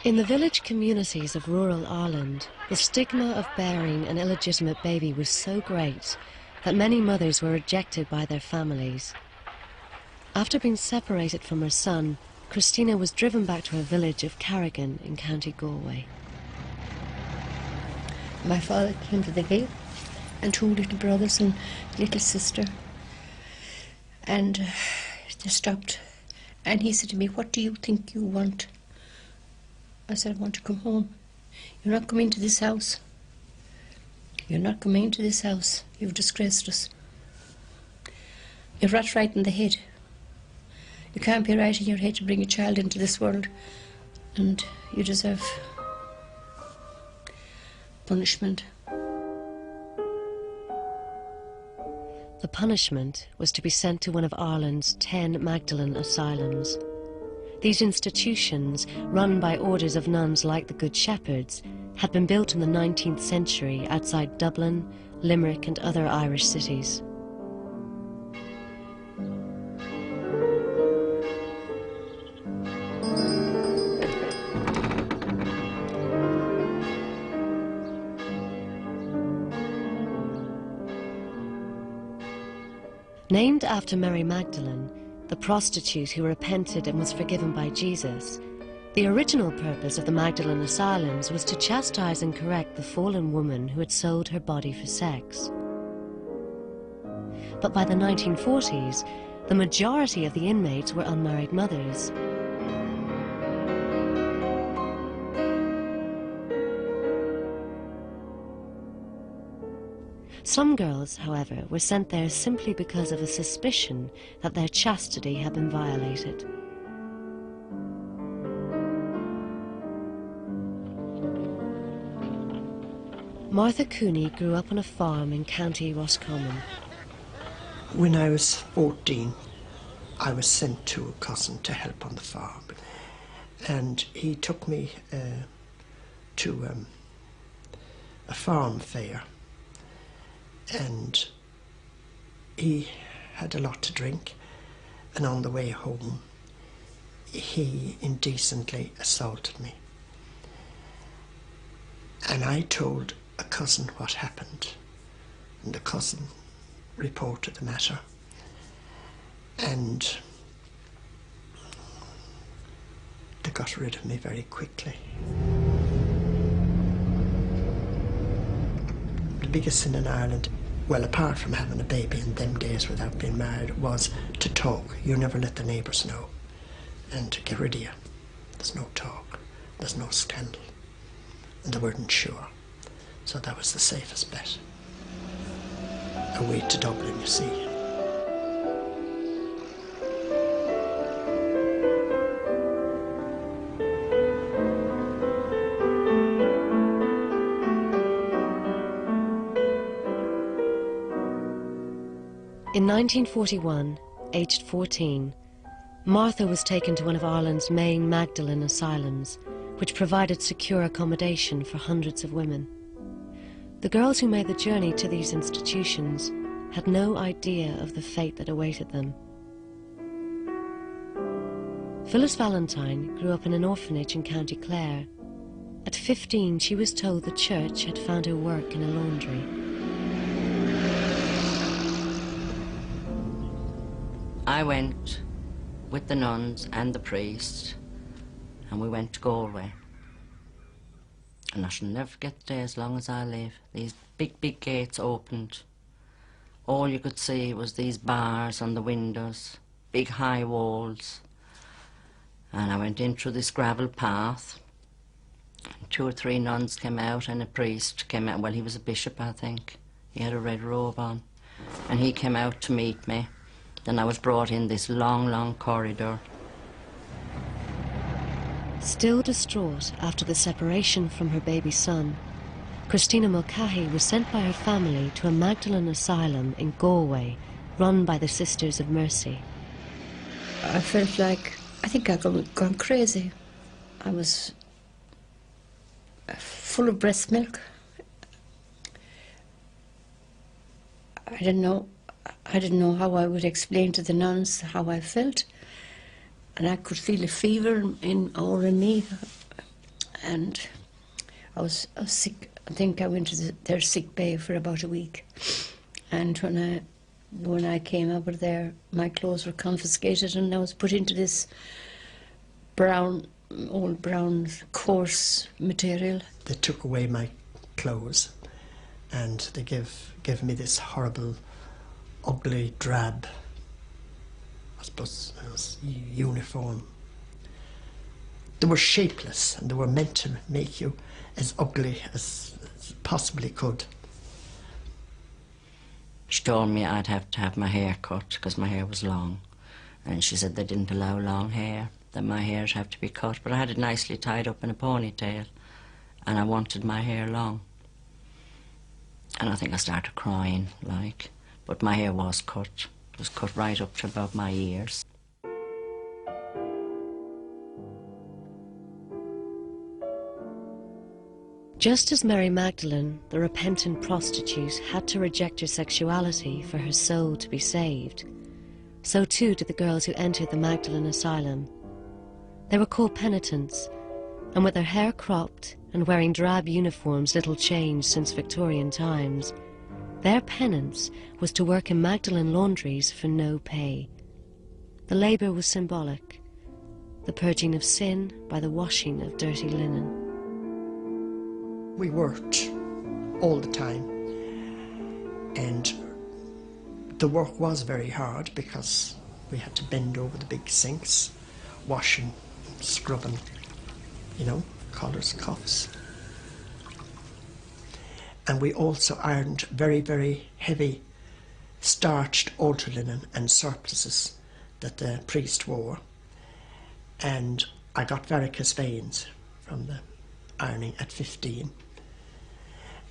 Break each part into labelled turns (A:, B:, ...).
A: In the village communities of rural Ireland, the stigma of bearing an illegitimate baby was so great that many mothers were rejected by their families. After being separated from her son, Christina was driven back to her village of Carrigan in County Galway.
B: My father came to the gate and two little brothers and little sister, and they stopped, and he said to me, "What do you think you want?" I said, "I want to come home." "You're not coming to this house. You're not coming to this house. You've disgraced us. You're not right in the head. You can't be right in your head to bring a child into this world, and you deserve punishment."
A: The punishment was to be sent to one of Ireland's 10 Magdalene asylums. These institutions, run by orders of nuns like the Good Shepherds, had been built in the 19th century outside Dublin, Limerick and other Irish cities. Named after Mary Magdalene, the prostitute who repented and was forgiven by Jesus, the original purpose of the Magdalene asylums was to chastise and correct the fallen woman who had sold her body for sex. But by the 1940s, the majority of the inmates were unmarried mothers. Some girls, however, were sent there simply because of a suspicion that their chastity had been violated. Martha Cooney grew up on a farm in County Roscommon.
C: When I was 14, I was sent to a cousin to help on the farm, and he took me to a farm fair. And he had a lot to drink, and on the way home he indecently assaulted me. And I told a cousin what happened, and the cousin reported the matter, and they got rid of me very quickly. The biggest sin in Ireland, well, apart from having a baby in them days without being married, was to talk. You never let the neighbours know, and to get rid of you. There's no talk, there's no scandal, and they weren't sure. So that was the safest bet. Away to Dublin, you see.
A: In 1941, aged 14, Martha was taken to one of Ireland's main Magdalene asylums, which provided secure accommodation for hundreds of women. The girls who made the journey to these institutions had no idea of the fate that awaited them. Phyllis Valentine grew up in an orphanage in County Clare. At 15, she was told the church had found her work in a laundry.
D: I went with the nuns and the priest, and we went to Galway. And I shall never forget the day as long as I live. These big, big gates opened. All you could see was these bars on the windows, big high walls. And I went in through this gravel path. And 2 or 3 nuns came out, and a priest came out. Well, he was a bishop, I think. He had a red robe on. And he came out to meet me. Then I was brought in this long, long corridor.
A: Still distraught after the separation from her baby son, Christina Mulcahy was sent by her family to a Magdalene asylum in Galway, run by the Sisters of Mercy.
B: I felt like, I think I'd gone crazy. I was full of breast milk. I didn't know how I would explain to the nuns how I felt, and I could feel a fever in me. And I was sick. I think I went to their sick bay for about a week. And when I came out of there, my clothes were confiscated and I was put into this old brown coarse material.
C: They took away my clothes and they gave me this horrible, ugly, drab, I suppose it was uniform. They were shapeless and they were meant to make you as ugly as possibly could.
D: She told me I'd have to have my hair cut because my hair was long. And she said they didn't allow long hair, that my hairs have to be cut. But I had it nicely tied up in a ponytail and I wanted my hair long. And I think I started crying, like, but my hair was cut. It was cut right up to above my ears.
A: Just as Mary Magdalene, the repentant prostitute, had to reject her sexuality for her soul to be saved, so too did the girls who entered the Magdalene Asylum. They were called penitents, and with their hair cropped and wearing drab uniforms little changed since Victorian times, their penance was to work in Magdalene laundries for no pay. The labour was symbolic, the purging of sin by the washing of dirty linen.
C: We worked all the time, and the work was very hard because we had to bend over the big sinks, washing, scrubbing, you know, collars, cuffs. And we also ironed very, very heavy starched altar linen and surplices that the priest wore. And I got varicose veins from the ironing at 15.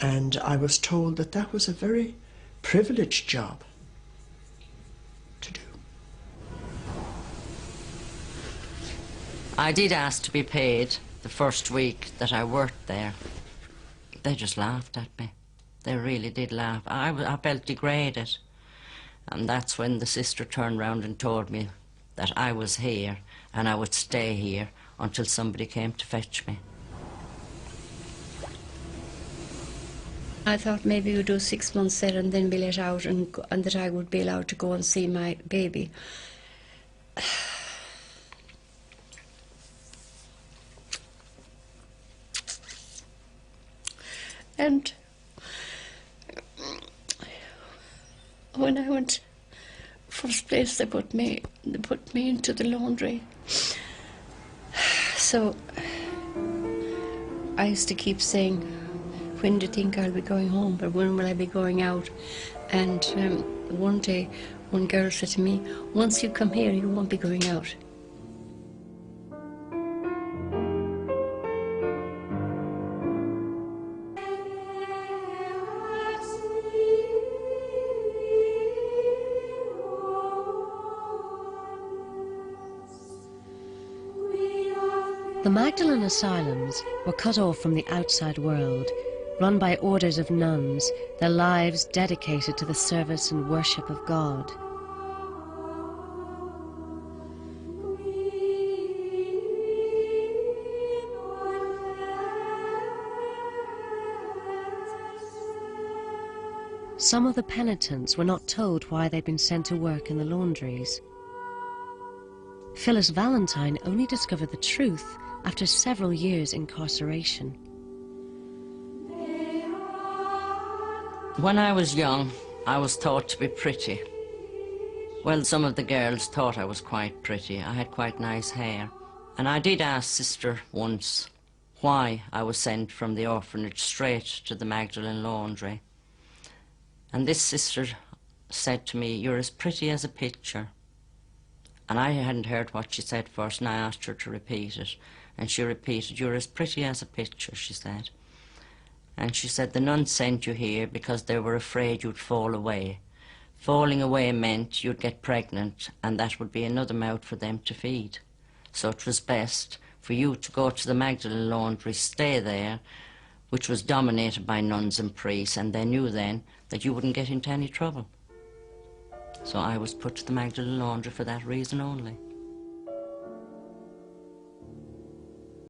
C: And I was told that that was a very privileged job to do.
D: I did ask to be paid the first week that I worked there. They just laughed at me. They really did laugh. I felt degraded. And that's when the sister turned round and told me that I was here and I would stay here until somebody came to fetch me.
B: I thought maybe we'd do 6 months there and then be let out and that I would be allowed to go and see my baby. And when I went, first place they put me into the laundry. So I used to keep saying, when do you think I'll be going home, or when will I be going out? And one day, one girl said to me, once you come here, you won't be going out.
A: The Magdalene Asylums were cut off from the outside world, run by orders of nuns, their lives dedicated to the service and worship of God. Some of the penitents were not told why they'd been sent to work in the laundries. Phyllis Valentine only discovered the truth after several years' incarceration.
D: When I was young, I was thought to be pretty. Well, some of the girls thought I was quite pretty. I had quite nice hair. And I did ask Sister once why I was sent from the orphanage straight to the Magdalene laundry. And this sister said to me, "You're as pretty as a picture." And I hadn't heard what she said first, and I asked her to repeat it. And she repeated, "You're as pretty as a picture," she said. And she said, "The nuns sent you here because they were afraid you'd fall away. Falling away meant you'd get pregnant, and that would be another mouth for them to feed. So it was best for you to go to the Magdalene laundry, stay there, which was dominated by nuns and priests, and they knew then that you wouldn't get into any trouble." So I was put to the Magdalene laundry for that reason only.